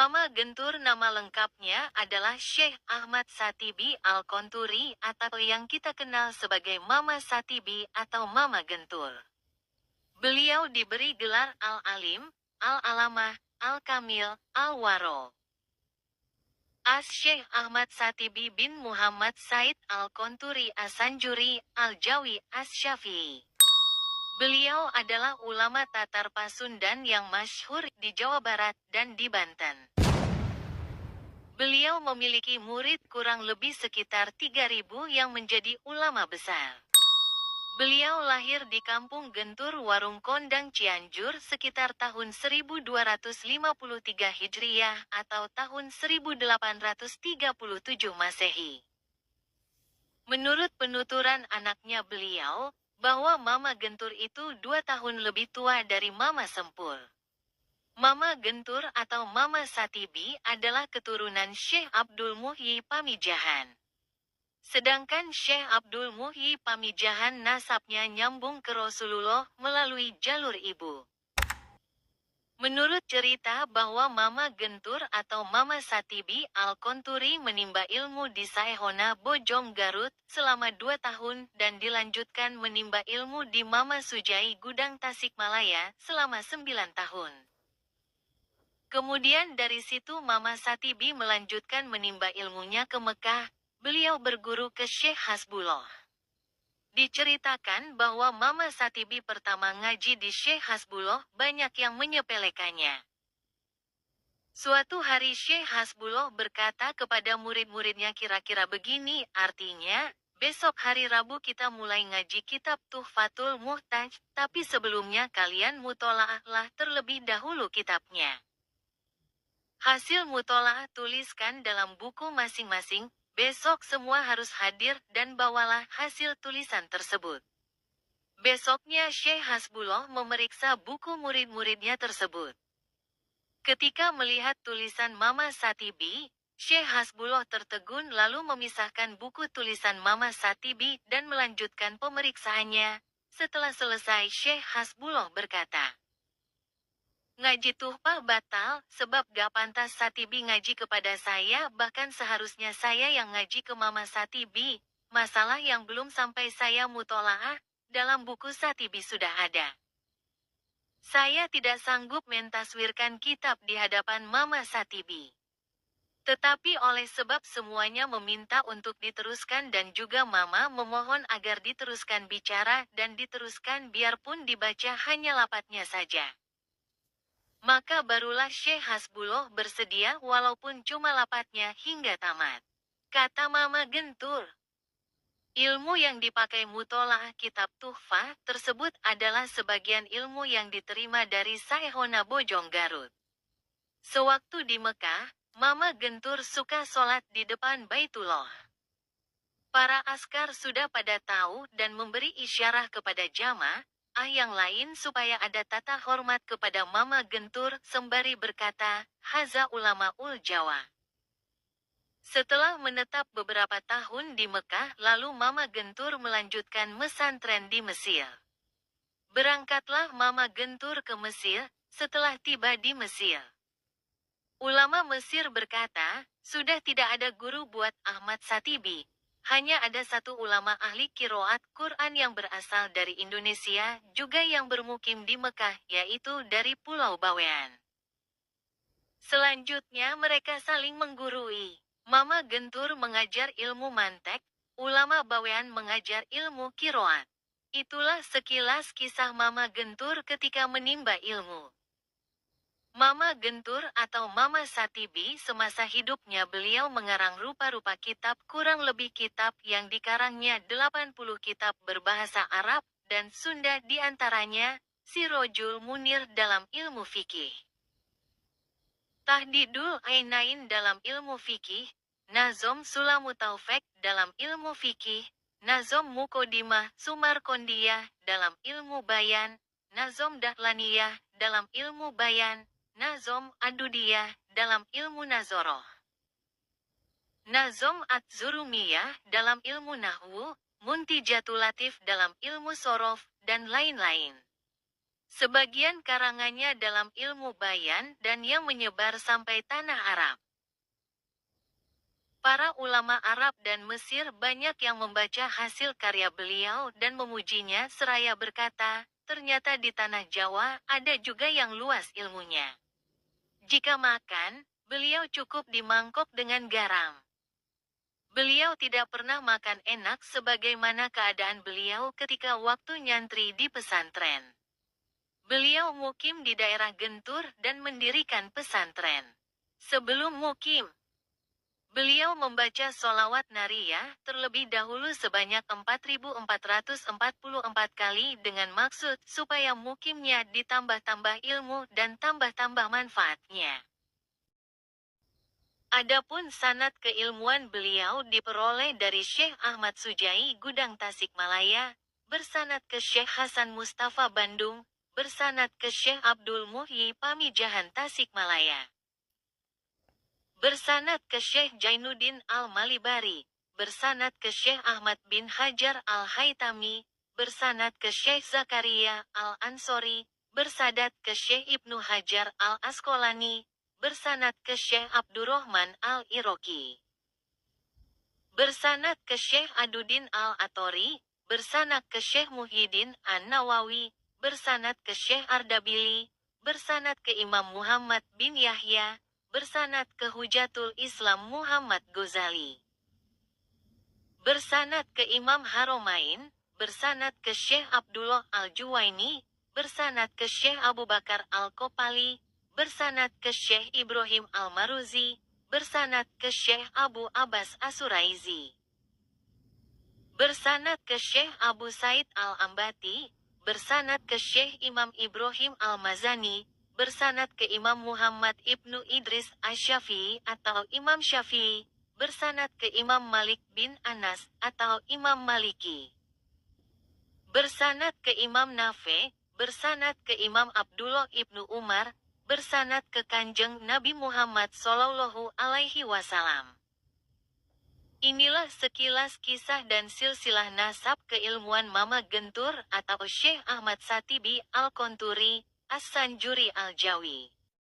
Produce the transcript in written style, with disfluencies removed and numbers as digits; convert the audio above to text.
Mama Gentur nama lengkapnya adalah Syekh Ahmad Satibi Al-Konturi atau yang kita kenal sebagai Mama Satibi atau Mama Gentur. Beliau diberi gelar Al-Alim, Al-Alamah, Al-Kamil, Al-Waro. Syekh Ahmad Satibi bin Muhammad Said Al-Konturi As-Sanjuri, Al-Jawi, As-Syafi'i. Beliau adalah ulama Tatar Pasundan yang masyhur di Jawa Barat dan di Banten. Beliau memiliki murid kurang lebih sekitar 3.000 yang menjadi ulama besar. Beliau lahir di Kampung Gentur Warung Kondang Cianjur sekitar tahun 1253 Hijriah atau tahun 1837 Masehi. Menurut penuturan anaknya beliau, bahwa Mama Gentur itu 2 tahun lebih tua dari Mama Sempur. Mama Gentur atau Mama Satibi adalah keturunan Syekh Abdul Muhyi Pamijahan. Sedangkan Syekh Abdul Muhyi Pamijahan nasabnya nyambung ke Rasulullah melalui jalur ibu. Menurut cerita bahwa Mama Gentur atau Mama Satibi Al-Konturi menimba ilmu di Saehona Bojong Garut selama 2 tahun dan dilanjutkan menimba ilmu di Mama Sujai Gudang Tasikmalaya selama 9 tahun. Kemudian dari situ Mama Satibi melanjutkan menimba ilmunya ke Mekah, beliau berguru ke Syekh Hasbullah. Diceritakan bahwa Mama Satibi pertama ngaji di Syekh Hasbullah banyak yang menyepelekannya. Suatu hari Syekh Hasbullah berkata kepada murid-muridnya kira-kira begini, artinya, besok hari Rabu kita mulai ngaji kitab Tuhfatul Muhtaj, tapi sebelumnya kalian mutola'ahlah terlebih dahulu kitabnya. Hasil mutola'ah tuliskan dalam buku masing-masing, besok semua harus hadir dan bawalah hasil tulisan tersebut. Besoknya Syekh Hasbullah memeriksa buku murid-muridnya tersebut. Ketika melihat tulisan Mama Satibi, Syekh Hasbullah tertegun lalu memisahkan buku tulisan Mama Satibi dan melanjutkan pemeriksaannya. Setelah selesai Syekh Hasbullah berkata, "Ngaji tuhfah batal, sebab gak pantas Satibi ngaji kepada saya, bahkan seharusnya saya yang ngaji ke Mama Satibi. Masalah yang belum sampai saya mutolaah, dalam buku Satibi sudah ada. Saya tidak sanggup mentaswirkan kitab di hadapan Mama Satibi. Tetapi oleh sebab semuanya meminta untuk diteruskan dan juga Mama memohon agar diteruskan bicara dan diteruskan biarpun dibaca hanya lapatnya saja. Maka barulah Syekh Hasbullah bersedia walaupun cuma lapatnya hingga tamat." Kata Mama Gentur. Ilmu yang dipakai mutolaah kitab Tuhfah tersebut adalah sebagian ilmu yang diterima dari Saehona Bojong Garut. Sewaktu di Mekah, Mama Gentur suka sholat di depan Baitullah. Para askar sudah pada tahu dan memberi isyarah kepada jamaah yang lain supaya ada tata hormat kepada Mama Gentur sembari berkata, "Haza ulama ul Jawa." Setelah menetap beberapa tahun di Mekah, lalu Mama Gentur melanjutkan mesantren di Mesir. Berangkatlah Mama Gentur ke Mesir. Setelah tiba di Mesir, ulama Mesir berkata, sudah tidak ada guru buat Ahmad Satibi. Hanya ada satu ulama ahli kiroat Quran yang berasal dari Indonesia, juga yang bermukim di Mekah, yaitu dari Pulau Bawean. Selanjutnya mereka saling menggurui. Mama Gentur mengajar ilmu mantek, ulama Bawean mengajar ilmu kiroat. Itulah sekilas kisah Mama Gentur ketika menimba ilmu. Mama Gentur atau Mama Satibi semasa hidupnya beliau mengarang rupa-rupa kitab, kurang lebih kitab yang dikarangnya 80 kitab berbahasa Arab dan Sunda, diantaranya Sirojul Munir dalam ilmu fikih, Tahdidul Ainain dalam ilmu fikih, Nazom Sulamu Taufik dalam ilmu fikih, Nazom Mukodimah Sumarkondiyah dalam ilmu bayan, Nazom Dahlaniyah dalam ilmu bayan, Nazom Adudiyah dalam ilmu nazoroh, Nazom At-Zurumiyah dalam ilmu nahwu, Muntijatul Latif dalam ilmu sorof, dan lain-lain. Sebagian karangannya dalam ilmu bayan dan yang menyebar sampai tanah Arab. Para ulama Arab dan Mesir banyak yang membaca hasil karya beliau dan memujinya seraya berkata, ternyata di tanah Jawa ada juga yang luas ilmunya. Jika makan, beliau cukup di mangkok dengan garam. Beliau tidak pernah makan enak sebagaimana keadaan beliau ketika waktu nyantri di pesantren. Beliau mukim di daerah Gentur dan mendirikan pesantren. Sebelum mukim, beliau membaca sholawat nariyah terlebih dahulu sebanyak 4.444 kali dengan maksud supaya mukimnya ditambah-tambah ilmu dan tambah-tambah manfaatnya. Adapun sanad keilmuan beliau diperoleh dari Syekh Ahmad Sujai Gudang Tasikmalaya, bersanad ke Syekh Hasan Mustafa Bandung, bersanad ke Syekh Abdul Muhyi Pamijahan Tasikmalaya. Bersanad ke Syekh Jainuddin Al-Malibari, bersanad ke Syekh Ahmad bin Hajar Al-Haytami, bersanad ke Syekh Zakaria Al-Ansori, bersanad ke Syekh Ibnu Hajar Al-Asqalani, bersanad ke Syekh Abdurrahman Al-Iraqi. Bersanad ke Syekh Aduddin Al-Atori, bersanad ke Syekh Muhyiddin An-Nawawi, bersanad ke Syekh Ardabili, bersanad ke Imam Muhammad bin Yahya, bersanad ke Hujatul Islam Muhammad Ghazali. Bersanad ke Imam Haromain, bersanad ke Syekh Abdullah Al-Juwaini, bersanad ke Syekh Abu Bakar Al-Kopali, bersanad ke Syekh Ibrahim Al-Maruzi, bersanad ke Syekh Abu Abbas Asuraizi. Bersanad ke Syekh Abu Said Al-Ambati, bersanad ke Syekh Imam Ibrahim Al-Mazani, bersanad ke Imam Muhammad Ibnu Idris Asy-Syafi'i atau Imam Syafi'i, bersanad ke Imam Malik bin Anas atau Imam Maliki. Bersanad ke Imam Nafi', bersanad ke Imam Abdullah Ibnu Umar, bersanad ke Kanjeng Nabi Muhammad Shallallahu Alaihi Wasallam. Inilah sekilas kisah dan silsilah nasab keilmuan Mama Gentur atau Syekh Ahmad Satibi Al-Konturi, As-Sanjuri Al-Jawi.